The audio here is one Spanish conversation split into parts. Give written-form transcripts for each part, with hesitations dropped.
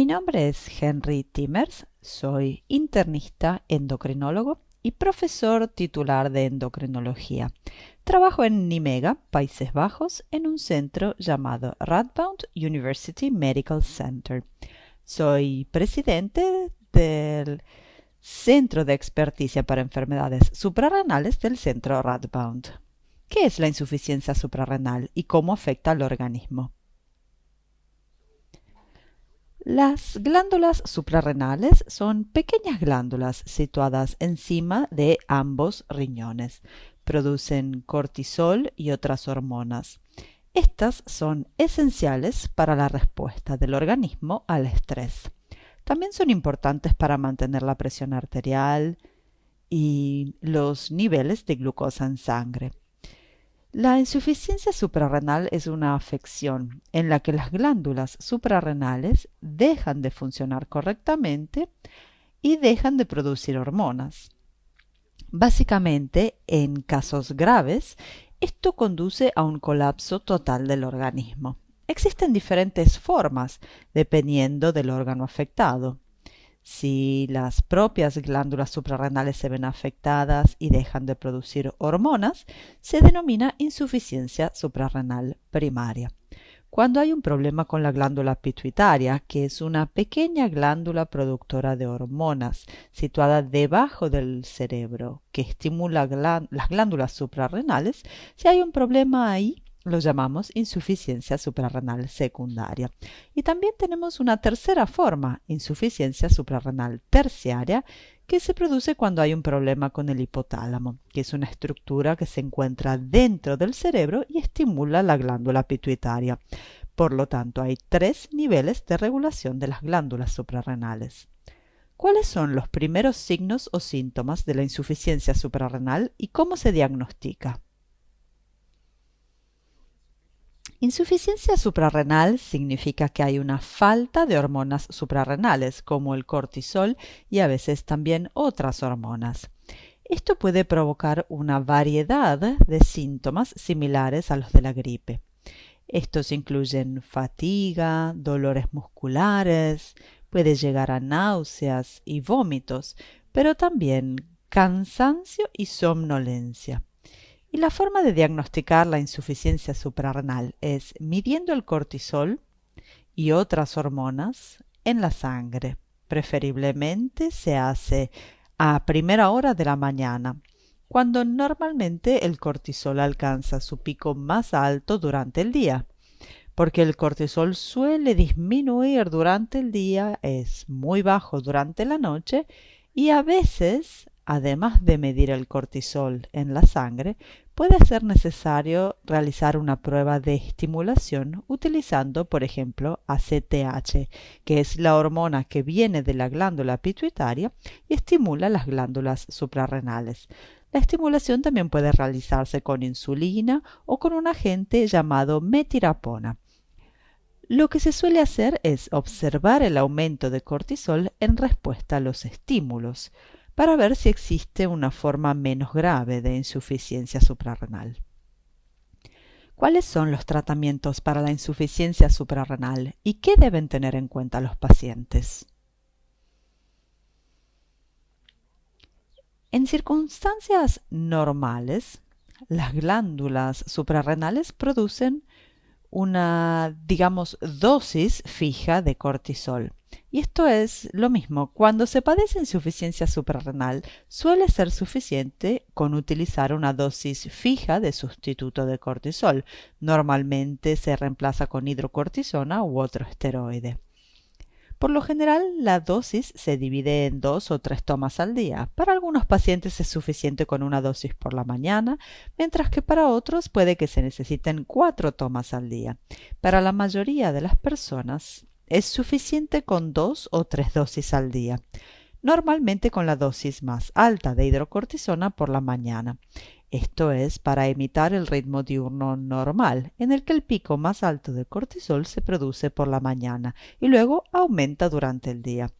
Mi nombre es Henry Timmers, soy internista endocrinólogo y profesor titular de endocrinología. Trabajo en Nimega, Países Bajos, en un centro llamado Radboud University Medical Center. Soy presidente del Centro de Experticia para Enfermedades Suprarrenales del Centro Radboud. ¿Qué es la insuficiencia suprarrenal y cómo afecta al organismo? Las glándulas suprarrenales son pequeñas glándulas situadas encima de ambos riñones. Producen cortisol y otras hormonas. Estas son esenciales para la respuesta del organismo al estrés. También son importantes para mantener la presión arterial y los niveles de glucosa en sangre. La insuficiencia suprarrenal es una afección en la que las glándulas suprarrenales dejan de funcionar correctamente y dejan de producir hormonas. Básicamente, en casos graves, esto conduce a un colapso total del organismo. Existen diferentes formas dependiendo del órgano afectado. Si las propias glándulas suprarrenales se ven afectadas y dejan de producir hormonas, se denomina insuficiencia suprarrenal primaria. Cuando hay un problema con la glándula pituitaria, que es una pequeña glándula productora de hormonas situada debajo del cerebro que estimula las glándulas suprarrenales, si hay un problema ahí, lo llamamos insuficiencia suprarrenal secundaria. Y también tenemos una tercera forma, insuficiencia suprarrenal terciaria, que se produce cuando hay un problema con el hipotálamo, que es una estructura que se encuentra dentro del cerebro y estimula la glándula pituitaria. Por lo tanto, hay 3 niveles de regulación de las glándulas suprarrenales. ¿Cuáles son los primeros signos o síntomas de la insuficiencia suprarrenal y cómo se diagnostica? Insuficiencia suprarrenal significa que hay una falta de hormonas suprarrenales, como el cortisol y a veces también otras hormonas. Esto puede provocar una variedad de síntomas similares a los de la gripe. Estos incluyen fatiga, dolores musculares, puede llegar a náuseas y vómitos, pero también cansancio y somnolencia. Y la forma de diagnosticar la insuficiencia suprarrenal es midiendo el cortisol y otras hormonas en la sangre. Preferiblemente se hace a primera hora de la mañana, cuando normalmente el cortisol alcanza su pico más alto durante el día, porque el cortisol suele disminuir durante el día, es muy bajo durante la noche y a veces, además de medir el cortisol en la sangre, puede ser necesario realizar una prueba de estimulación utilizando, por ejemplo, ACTH, que es la hormona que viene de la glándula pituitaria y estimula las glándulas suprarrenales. La estimulación también puede realizarse con insulina o con un agente llamado metirapona. Lo que se suele hacer es observar el aumento de cortisol en respuesta a los estímulos, para ver si existe una forma menos grave de insuficiencia suprarrenal. ¿Cuáles son los tratamientos para la insuficiencia suprarrenal y qué deben tener en cuenta los pacientes? En circunstancias normales, las glándulas suprarrenales producen una, dosis fija de cortisol. Y esto es lo mismo. Cuando se padece insuficiencia suprarrenal, suele ser suficiente con utilizar una dosis fija de sustituto de cortisol. Normalmente se reemplaza con hidrocortisona u otro esteroide. Por lo general, la dosis se divide en 2 o 3 tomas al día. Para algunos pacientes es suficiente con una dosis por la mañana, mientras que para otros puede que se necesiten 4 tomas al día. Para la mayoría de las personas es suficiente con 2 o 3 dosis al día, normalmente con la dosis más alta de hidrocortisona por la mañana. Esto es para imitar el ritmo diurno normal, en el que el pico más alto de cortisol se produce por la mañana y luego aumenta durante el día.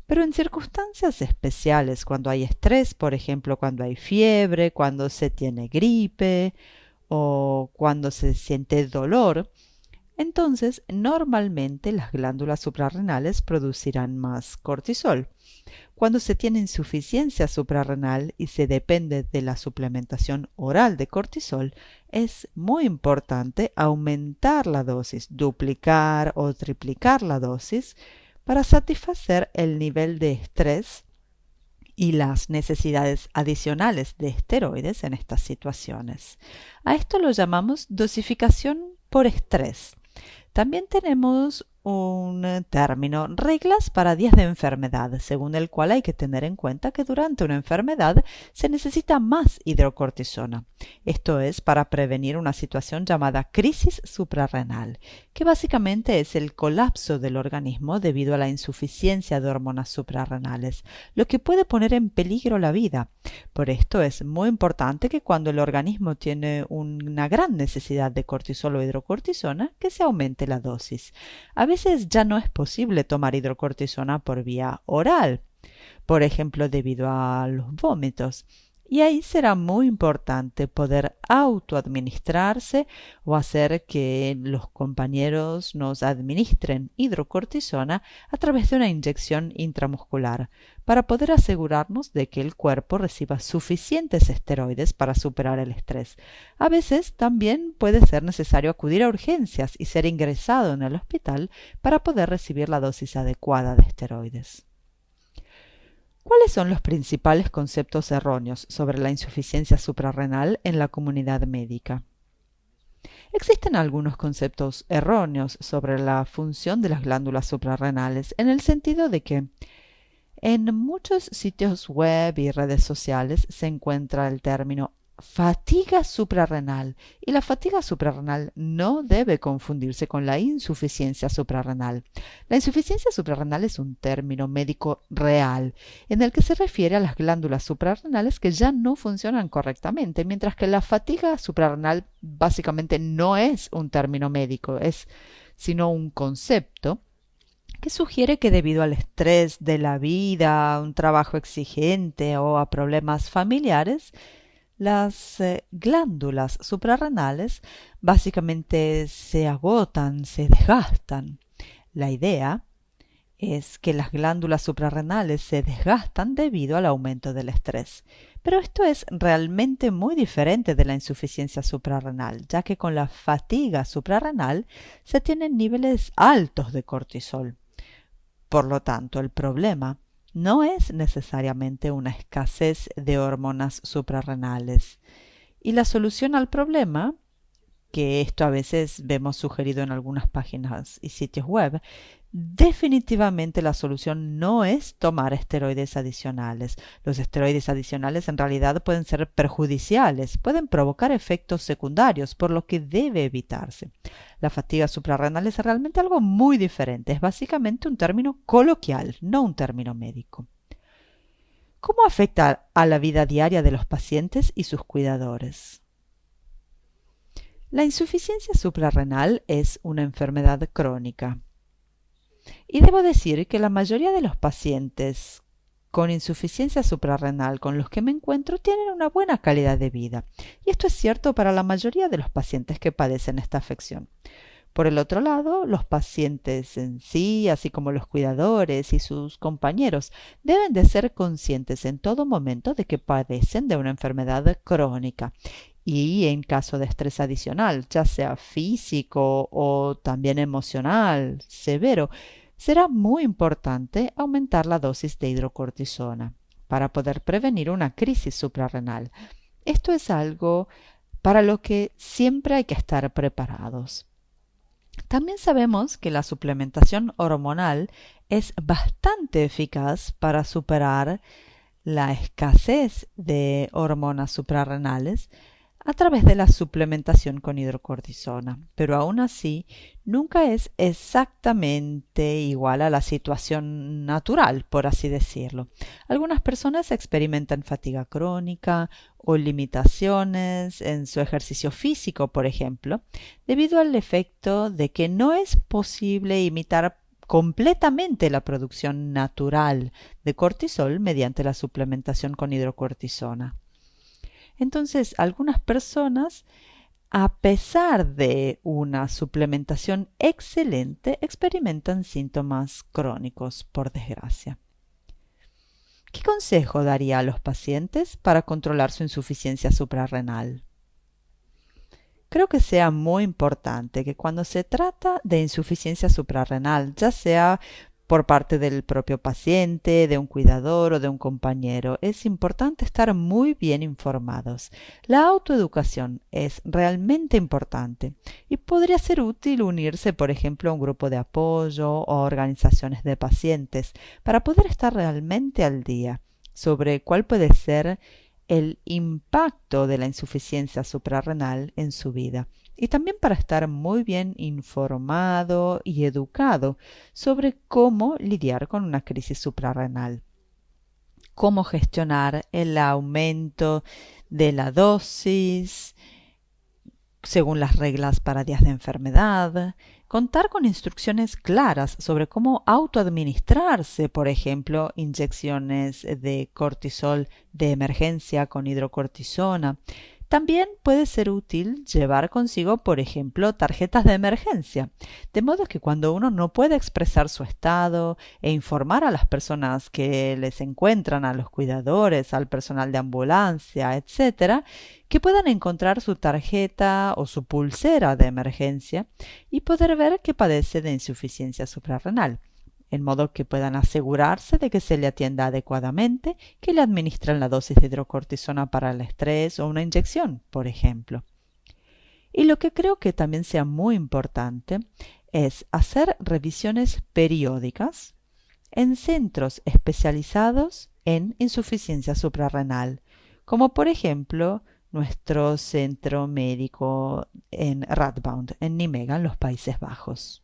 Pero en circunstancias especiales, cuando hay estrés, por ejemplo, cuando hay fiebre, cuando se tiene gripe o cuando se siente dolor, entonces normalmente las glándulas suprarrenales producirán más cortisol. Cuando se tiene insuficiencia suprarrenal y se depende de la suplementación oral de cortisol, es muy importante aumentar la dosis, duplicar o triplicar la dosis para satisfacer el nivel de estrés y las necesidades adicionales de esteroides en estas situaciones. A esto lo llamamos dosificación por estrés. También tenemos un término, reglas para días de enfermedad, según el cual hay que tener en cuenta que durante una enfermedad se necesita más hidrocortisona. Esto es para prevenir una situación llamada crisis suprarrenal, que básicamente es el colapso del organismo debido a la insuficiencia de hormonas suprarrenales, lo que puede poner en peligro la vida. Por esto es muy importante que cuando el organismo tiene una gran necesidad de cortisol o hidrocortisona, que se aumente la dosis. A veces ya no es posible tomar hidrocortisona por vía oral, por ejemplo debido a los vómitos. Y ahí será muy importante poder autoadministrarse o hacer que los compañeros nos administren hidrocortisona a través de una inyección intramuscular para poder asegurarnos de que el cuerpo reciba suficientes esteroides para superar el estrés. A veces también puede ser necesario acudir a urgencias y ser ingresado en el hospital para poder recibir la dosis adecuada de esteroides. ¿Cuáles son los principales conceptos erróneos sobre la insuficiencia suprarrenal en la comunidad médica? Existen algunos conceptos erróneos sobre la función de las glándulas suprarrenales en el sentido de que en muchos sitios web y redes sociales se encuentra el término fatiga suprarrenal y la fatiga suprarrenal no debe confundirse con la insuficiencia suprarrenal. La insuficiencia suprarrenal es un término médico real en el que se refiere a las glándulas suprarrenales que ya no funcionan correctamente, mientras que la fatiga suprarrenal básicamente no es un término médico, es sino un concepto que sugiere que debido al estrés de la vida, a un trabajo exigente o a problemas familiares, las glándulas suprarrenales básicamente se agotan, se desgastan. La idea es que las glándulas suprarrenales se desgastan debido al aumento del estrés. Pero esto es realmente muy diferente de la insuficiencia suprarrenal, ya que con la fatiga suprarrenal se tienen niveles altos de cortisol. Por lo tanto, el problema no es necesariamente una escasez de hormonas suprarrenales. Y la solución al problema, que esto a veces vemos sugerido en algunas páginas y sitios web, definitivamente la solución no es tomar esteroides adicionales. Los esteroides adicionales en realidad pueden ser perjudiciales, pueden provocar efectos secundarios, por lo que debe evitarse. La fatiga suprarrenal es realmente algo muy diferente, es básicamente un término coloquial, no un término médico. ¿Cómo afecta a la vida diaria de los pacientes y sus cuidadores? La insuficiencia suprarrenal es una enfermedad crónica. Y debo decir que la mayoría de los pacientes con insuficiencia suprarrenal con los que me encuentro tienen una buena calidad de vida. Y esto es cierto para la mayoría de los pacientes que padecen esta afección. Por el otro lado, los pacientes en sí, así como los cuidadores y sus compañeros, deben de ser conscientes en todo momento de que padecen de una enfermedad crónica. Y en caso de estrés adicional, ya sea físico o también emocional, severo, será muy importante aumentar la dosis de hidrocortisona para poder prevenir una crisis suprarrenal. Esto es algo para lo que siempre hay que estar preparados. También sabemos que la suplementación hormonal es bastante eficaz para superar la escasez de hormonas suprarrenales a través de la suplementación con hidrocortisona, pero aún así nunca es exactamente igual a la situación natural, por así decirlo. Algunas personas experimentan fatiga crónica o limitaciones en su ejercicio físico, por ejemplo, debido al efecto de que no es posible imitar completamente la producción natural de cortisol mediante la suplementación con hidrocortisona. Entonces, algunas personas a pesar de una suplementación excelente, experimentan síntomas crónicos, por desgracia. ¿Qué consejo daría a los pacientes para controlar su insuficiencia suprarrenal? Creo que sea muy importante que cuando se trata de insuficiencia suprarrenal, ya sea por parte del propio paciente, de un cuidador o de un compañero, es importante estar muy bien informados. La autoeducación es realmente importante y podría ser útil unirse, por ejemplo, a un grupo de apoyo o a organizaciones de pacientes para poder estar realmente al día sobre cuál puede ser el impacto de la insuficiencia suprarrenal en su vida y también para estar muy bien informado y educado sobre cómo lidiar con una crisis suprarrenal, cómo gestionar el aumento de la dosis según las reglas para días de enfermedad, contar con instrucciones claras sobre cómo autoadministrarse, por ejemplo, inyecciones de cortisol de emergencia con hidrocortisona. También puede ser útil llevar consigo, por ejemplo, tarjetas de emergencia, de modo que cuando uno no puede expresar su estado e informar a las personas que les encuentran, a los cuidadores, al personal de ambulancia, etcétera, que puedan encontrar su tarjeta o su pulsera de emergencia y poder ver que padece de insuficiencia suprarrenal, en modo que puedan asegurarse de que se le atienda adecuadamente, que le administren la dosis de hidrocortisona para el estrés o una inyección, por ejemplo. Y lo que creo que también sea muy importante es hacer revisiones periódicas en centros especializados en insuficiencia suprarrenal, como por ejemplo nuestro centro médico en Radboud, en Nijmegen, los Países Bajos.